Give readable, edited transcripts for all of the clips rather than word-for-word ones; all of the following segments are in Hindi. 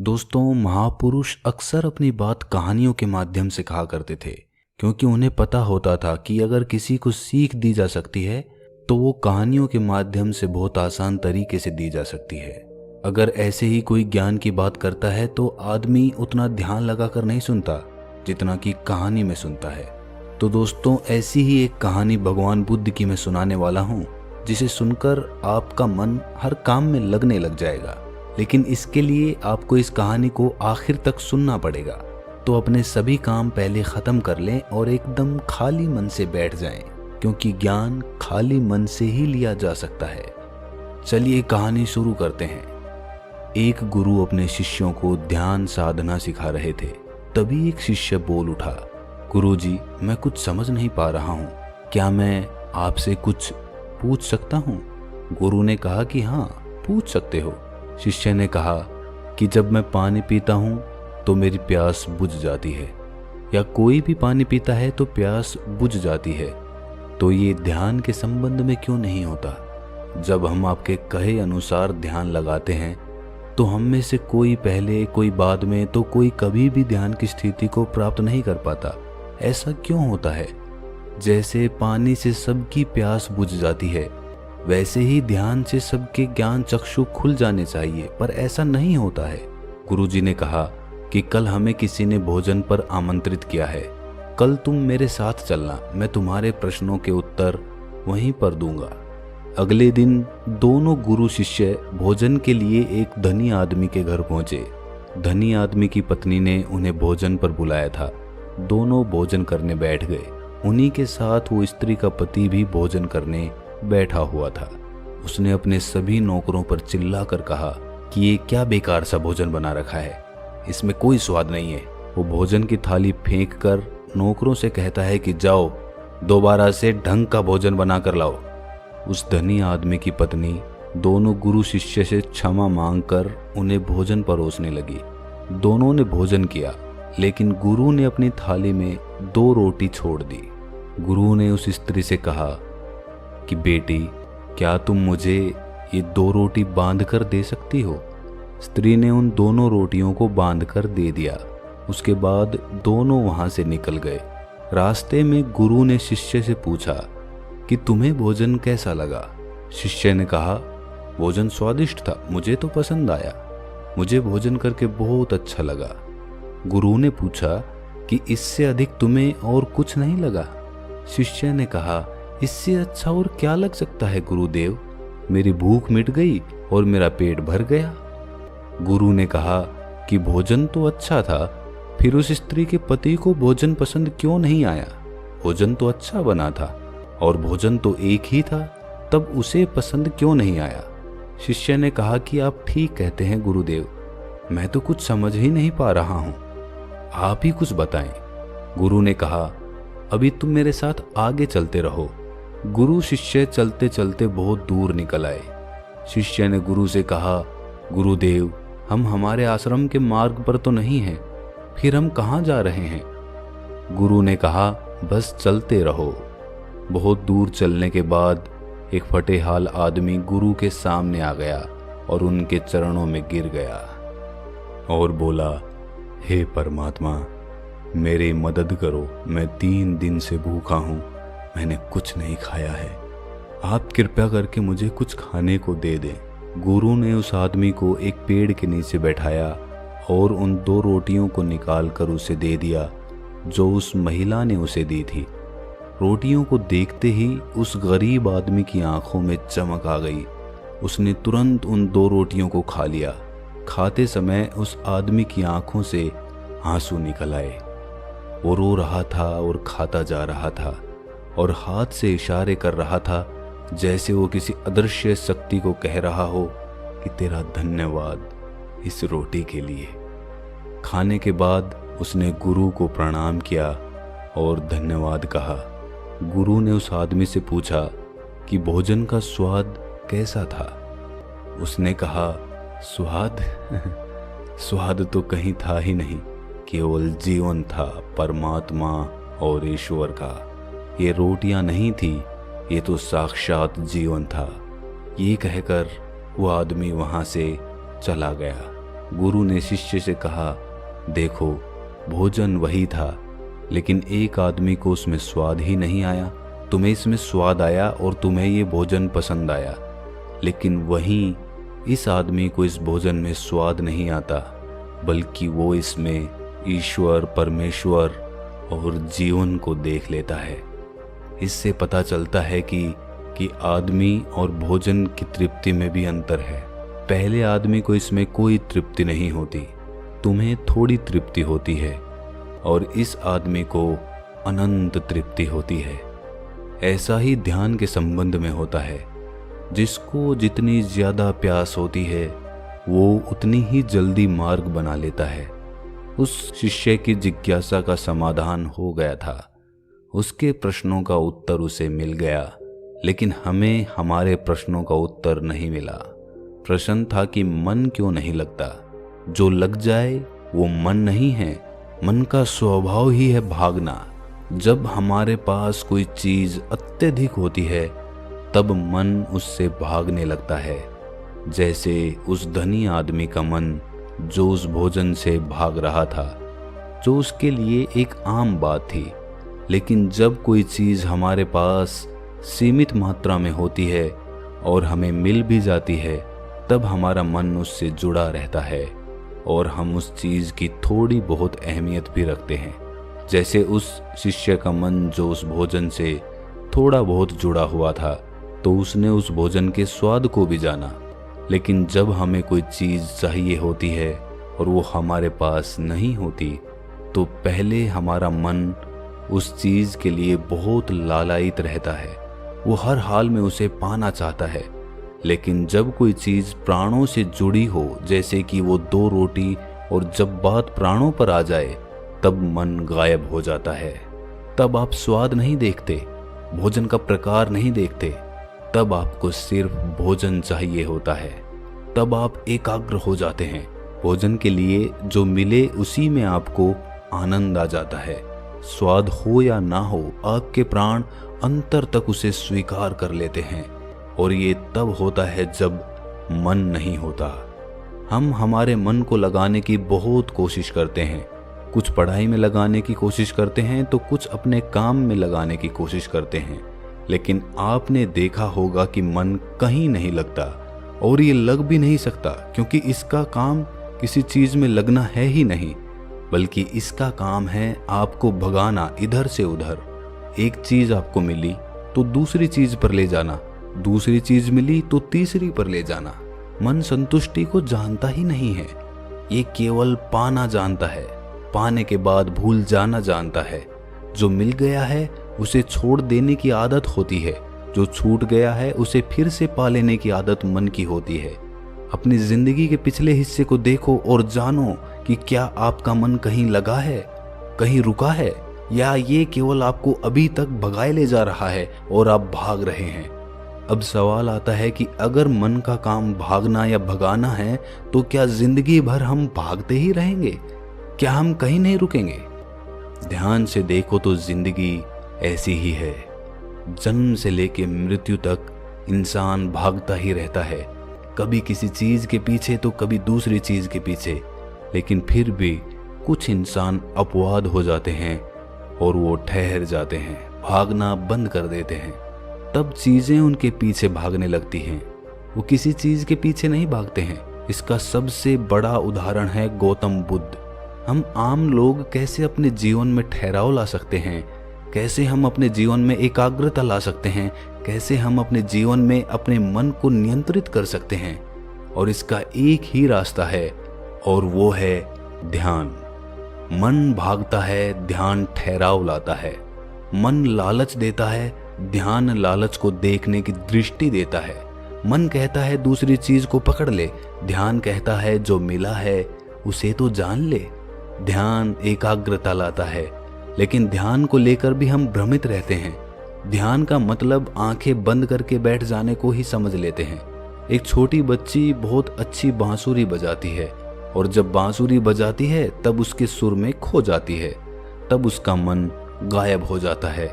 दोस्तों, महापुरुष अक्सर अपनी बात कहानियों के माध्यम से कहा करते थे, क्योंकि उन्हें पता होता था कि अगर किसी को सीख दी जा सकती है तो वो कहानियों के माध्यम से बहुत आसान तरीके से दी जा सकती है। अगर ऐसे ही कोई ज्ञान की बात करता है तो आदमी उतना ध्यान लगाकर नहीं सुनता जितना कि कहानी में सुनता है। तो दोस्तों, ऐसी ही एक कहानी भगवान बुद्ध की मैं सुनाने वाला हूँ, जिसे सुनकर आपका मन हर काम में लगने लग जाएगा। लेकिन इसके लिए आपको इस कहानी को आखिर तक सुनना पड़ेगा। तो अपने सभी काम पहले ख़त्म कर लें और एकदम खाली मन से बैठ जाएं, क्योंकि ज्ञान खाली मन से ही लिया जा सकता है। चलिए कहानी शुरू करते हैं। एक गुरु अपने शिष्यों को ध्यान साधना सिखा रहे थे। तभी एक शिष्य बोल उठा, गुरुजी, मैं कुछ समझ नहीं पा रहा हूँ, क्या मैं आपसे कुछ पूछ सकता हूँ? गुरु ने कहा कि हाँ, पूछ सकते हो। शिष्य ने कहा कि जब मैं पानी पीता हूँ तो मेरी प्यास बुझ जाती है, या कोई भी पानी पीता है तो प्यास बुझ जाती है, तो ये ध्यान के संबंध में क्यों नहीं होता? जब हम आपके कहे अनुसार ध्यान लगाते हैं तो हम में से कोई पहले, कोई बाद में, तो कोई कभी भी ध्यान की स्थिति को प्राप्त नहीं कर पाता। ऐसा क्यों होता है? जैसे पानी से सबकी प्यास बुझ जाती है, वैसे ही ध्यान से सबके ज्ञान चक्षु खुल जाने चाहिए, पर ऐसा नहीं होता है। गुरुजी ने कहा कि कल हमें किसी ने भोजन पर आमंत्रित किया है, कल तुम मेरे साथ चलना, मैं तुम्हारे प्रश्नों के उत्तर वहीं पर दूंगा। अगले दिन दोनों गुरु शिष्य भोजन के लिए एक धनी आदमी के घर पहुंचे। धनी आदमी की पत्नी ने उन्हें भोजन पर बुलाया था। दोनों भोजन करने बैठ गए। उन्हीं के साथ वो स्त्री का पति भी भोजन करने बैठा हुआ था। उसने अपने सभी नौकरों पर चिल्लाकर कहा कि ये क्या बेकार सा भोजन बना रखा है, इसमें कोई स्वाद नहीं है। वो भोजन की थाली फेंक कर नौकरों से कहता है कि जाओ, दोबारा से ढंग का भोजन बना कर लाओ। उस धनी आदमी की पत्नी दोनों गुरु शिष्य से क्षमा मांगकर उन्हें भोजन परोसने लगी। दोनों ने भोजन किया, लेकिन गुरु ने अपनी थाली में 2 रोटी छोड़ दी। गुरु ने उस स्त्री से कहा कि बेटी, क्या तुम मुझे ये 2 रोटी बांध कर दे सकती हो? स्त्री ने उन दोनों रोटियों को बांध कर दे दिया। उसके बाद दोनों वहां से निकल गए। रास्ते में गुरु ने शिष्य से पूछा कि तुम्हें भोजन कैसा लगा? शिष्य ने कहा, भोजन स्वादिष्ट था, मुझे तो पसंद आया, मुझे भोजन करके बहुत अच्छा लगा। गुरु ने पूछा कि इससे अधिक तुम्हें और कुछ नहीं लगा? शिष्य ने कहा, इससे अच्छा और क्या लग सकता है गुरुदेव, मेरी भूख मिट गई और मेरा पेट भर गया। गुरु ने कहा कि भोजन तो अच्छा था, फिर उस स्त्री के पति को भोजन पसंद क्यों नहीं आया? भोजन तो अच्छा बना था और भोजन तो एक ही था, तब उसे पसंद क्यों नहीं आया? शिष्य ने कहा कि आप ठीक कहते हैं गुरुदेव, मैं तो कुछ समझ ही नहीं पा रहा हूँ, आप ही कुछ बताएं। गुरु ने कहा, अभी तुम मेरे साथ आगे चलते रहो। गुरु शिष्य चलते चलते बहुत दूर निकल आए। शिष्य ने गुरु से कहा, गुरुदेव, हम हमारे आश्रम के मार्ग पर तो नहीं हैं, फिर हम कहाँ जा रहे हैं? गुरु ने कहा, बस चलते रहो। बहुत दूर चलने के बाद एक फटेहाल आदमी गुरु के सामने आ गया और उनके चरणों में गिर गया और बोला, हे परमात्मा, मेरी मदद करो, मैं 3 दिन से भूखा हूँ, मैंने कुछ नहीं खाया है, आप कृपया करके मुझे कुछ खाने को दे दें। गुरु ने उस आदमी को एक पेड़ के नीचे बैठाया और उन 2 रोटियों को निकाल कर उसे दे दिया जो उस महिला ने उसे दी थी। रोटियों को देखते ही उस गरीब आदमी की आंखों में चमक आ गई। उसने तुरंत उन 2 रोटियों को खा लिया। खाते समय उस आदमी की आंखों से आंसू निकल आए। वो रो रहा था और खाता जा रहा था और हाथ से इशारे कर रहा था, जैसे वो किसी अदृश्य शक्ति को कह रहा हो कि तेरा धन्यवाद इस रोटी के लिए। खाने के बाद उसने गुरु को प्रणाम किया और धन्यवाद कहा। गुरु ने उस आदमी से पूछा कि भोजन का स्वाद कैसा था? उसने कहा, स्वाद स्वाद तो कहीं था ही नहीं, केवल जीवन था, परमात्मा और ईश्वर का। ये रोटियां नहीं थी, ये तो साक्षात जीवन था। ये कहकर वो आदमी वहां से चला गया। गुरु ने शिष्य से कहा, देखो, भोजन वही था, लेकिन एक आदमी को उसमें स्वाद ही नहीं आया। तुम्हें इसमें स्वाद आया और तुम्हें ये भोजन पसंद आया, लेकिन वहीं इस आदमी को इस भोजन में स्वाद नहीं आता, बल्कि वो इसमें ईश्वर, परमेश्वर और जीवन को देख लेता है। इससे पता चलता है कि आदमी और भोजन की तृप्ति में भी अंतर है। पहले आदमी को इसमें कोई तृप्ति नहीं होती, तुम्हें थोड़ी तृप्ति होती है, और इस आदमी को अनंत तृप्ति होती है। ऐसा ही ध्यान के संबंध में होता है। जिसको जितनी ज्यादा प्यास होती है वो उतनी ही जल्दी मार्ग बना लेता है। उस शिष्य की जिज्ञासा का समाधान हो गया था, उसके प्रश्नों का उत्तर उसे मिल गया, लेकिन हमें हमारे प्रश्नों का उत्तर नहीं मिला। प्रश्न था कि मन क्यों नहीं लगता। जो लग जाए वो मन नहीं है, मन का स्वभाव ही है भागना। जब हमारे पास कोई चीज अत्यधिक होती है तब मन उससे भागने लगता है। जैसे उस धनी आदमी का मन जो उस भोजन से भाग रहा था, जो उसके लिए एक आम बात थी। लेकिन जब कोई चीज हमारे पास सीमित मात्रा में होती है और हमें मिल भी जाती है, तब हमारा मन उससे जुड़ा रहता है और हम उस चीज की थोड़ी बहुत अहमियत भी रखते हैं। जैसे उस शिष्य का मन जो उस भोजन से थोड़ा बहुत जुड़ा हुआ था, तो उसने उस भोजन के स्वाद को भी जाना। लेकिन जब हमें कोई चीज चाहिए होती है और वो हमारे पास नहीं होती, तो पहले हमारा मन उस चीज के लिए बहुत लालायित रहता है। वो हर हाल में उसे पाना चाहता है। लेकिन जब कोई चीज प्राणों से जुड़ी हो, जैसे कि वो 2 रोटी, और जब बात प्राणों पर आ जाए तब मन गायब हो जाता है। तब आप स्वाद नहीं देखते, भोजन का प्रकार नहीं देखते, तब आपको सिर्फ भोजन चाहिए होता है। तब आप एकाग्र हो जाते हैं। भोजन के लिए जो मिले उसी में आपको आनंद आ जाता है। स्वाद हो या ना हो, आपके प्राण अंतर तक उसे स्वीकार कर लेते हैं। और ये तब होता है जब मन नहीं होता। हम हमारे मन को लगाने की बहुत कोशिश करते हैं। कुछ पढ़ाई में लगाने की कोशिश करते हैं तो कुछ अपने काम में लगाने की कोशिश करते हैं। लेकिन आपने देखा होगा कि मन कहीं नहीं लगता, और ये लग भी नहीं सकता, क्योंकि इसका काम किसी चीज में लगना है ही नहीं, बल्कि इसका काम है आपको भगाना इधर से उधर। एक चीज आपको मिली तो दूसरी चीज पर ले जाना, दूसरी चीज मिली तो तीसरी पर ले जाना। मन संतुष्टि को जानता ही नहीं है, ये केवल पाना जानता है, पाने के बाद भूल जाना जानता है। जो मिल गया है उसे छोड़ देने की आदत होती है, जो छूट गया है उसे फिर से पा लेने की आदत मन की होती है। अपनी जिंदगी के पिछले हिस्से को देखो और जानो कि क्या आपका मन कहीं लगा है, कहीं रुका है, या ये केवल आपको अभी तक भगाए ले जा रहा है और आप भाग रहे हैं। अब सवाल आता है कि अगर मन का काम भागना या भगाना है, तो क्या जिंदगी भर हम भागते ही रहेंगे? क्या हम कहीं नहीं रुकेंगे? ध्यान से देखो तो जिंदगी ऐसी ही है। जन्म से लेके मृत्यु तक इंसान भागता ही रहता है, कभी किसी चीज के पीछे तो कभी दूसरी चीज के पीछे। लेकिन फिर भी कुछ इंसान अपवाद हो जाते हैं और वो ठहर जाते हैं, भागना बंद कर देते हैं। तब चीजें उनके पीछे भागने लगती हैं, वो किसी चीज के पीछे नहीं भागते हैं। इसका सबसे बड़ा उदाहरण है गौतम बुद्ध। हम आम लोग कैसे अपने जीवन में ठहराव ला सकते हैं, कैसे हम अपने जीवन में एकाग्रता ला सकते हैं, कैसे हम अपने जीवन में अपने मन को नियंत्रित कर सकते हैं। और इसका एक ही रास्ता है, और वो है ध्यान। मन भागता है, ध्यान ठहराव लाता है। मन लालच देता है, ध्यान लालच को देखने की दृष्टि देता है। मन कहता है दूसरी चीज को पकड़ ले, ध्यान कहता है जो मिला है उसे तो जान ले। ध्यान एकाग्रता लाता है, लेकिन ध्यान को लेकर भी हम भ्रमित रहते हैं। ध्यान का मतलब आंखें बंद करके बैठ जाने को ही समझ लेते हैं। एक छोटी बच्ची बहुत अच्छी बांसुरी बजाती है, और जब बांसुरी बजाती है तब उसके सुर में खो जाती है, तब उसका मन गायब हो जाता है।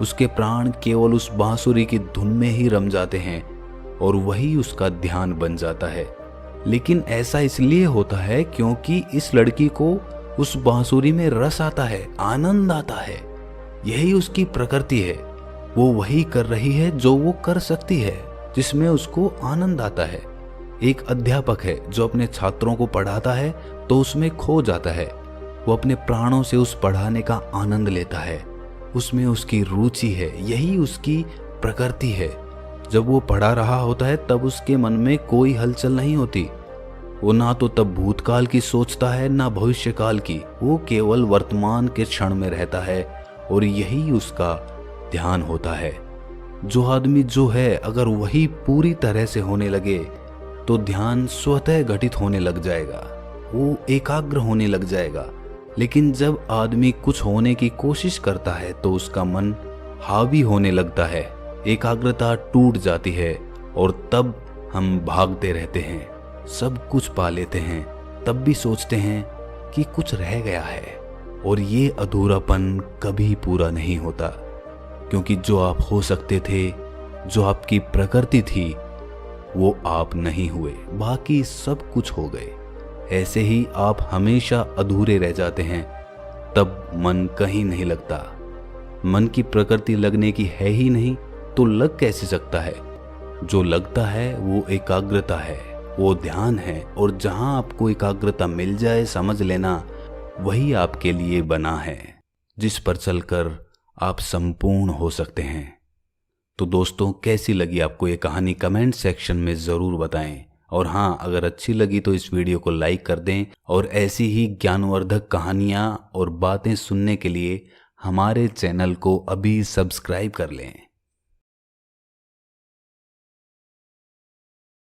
उसके प्राण केवल उस बांसुरी की धुन में ही रम जाते हैं, और वही उसका ध्यान बन जाता है। लेकिन ऐसा इसलिए होता है क्योंकि इस लड़की को उस बांसुरी में रस आता है, आनंद आता है। यही उसकी प्रकृति है। वो वही कर रही है जो वो कर सकती है, जिसमें उसको आनंद आता है। एक अध्यापक है जो अपने छात्रों को पढ़ाता है तो उसमें खो जाता है। वो अपने प्राणों से उस पढ़ाने का आनंद लेता है, उसमें उसकी रुचि है, यही उसकी प्रकृति है। जब वो पढ़ा रहा होता है तब उसके मन में कोई हलचल नहीं होती। वो ना तो तब भूतकाल की सोचता है ना भविष्यकाल की। वो केवल वर्तमान के क्षण में रहता है और यही उसका ध्यान होता है। जो आदमी जो है, अगर वही पूरी तरह से होने लगे तो ध्यान स्वतः घटित होने लग जाएगा, वो एकाग्र होने लग जाएगा। लेकिन जब आदमी कुछ होने की कोशिश करता है तो उसका मन हावी होने लगता है, एकाग्रता टूट जाती है और तब हम भागते रहते हैं, सब कुछ पा लेते हैं, तब भी सोचते हैं कि कुछ रह गया है। और ये अधूरापन कभी पूरा नहीं होता, क्योंकि जो आप हो सकते थे, जो आपकी प्रकृति थी, वो आप नहीं हुए, बाकी सब कुछ हो गए। ऐसे ही आप हमेशा अधूरे रह जाते हैं, तब मन कहीं नहीं लगता। मन की प्रकृति लगने की है ही नहीं तो लग कैसे सकता है? जो लगता है वो एकाग्रता है, वो ध्यान है। और जहां आपको एकाग्रता मिल जाए, समझ लेना वही आपके लिए बना है, जिस पर चलकर आप संपूर्ण हो सकते हैं। तो दोस्तों, कैसी लगी आपको ये कहानी? कमेंट सेक्शन में ज़रूर बताएं। और हाँ, अगर अच्छी लगी तो इस वीडियो को लाइक कर दें और ऐसी ही ज्ञानवर्धक कहानियाँ और बातें सुनने के लिए हमारे चैनल को अभी सब्सक्राइब कर लें।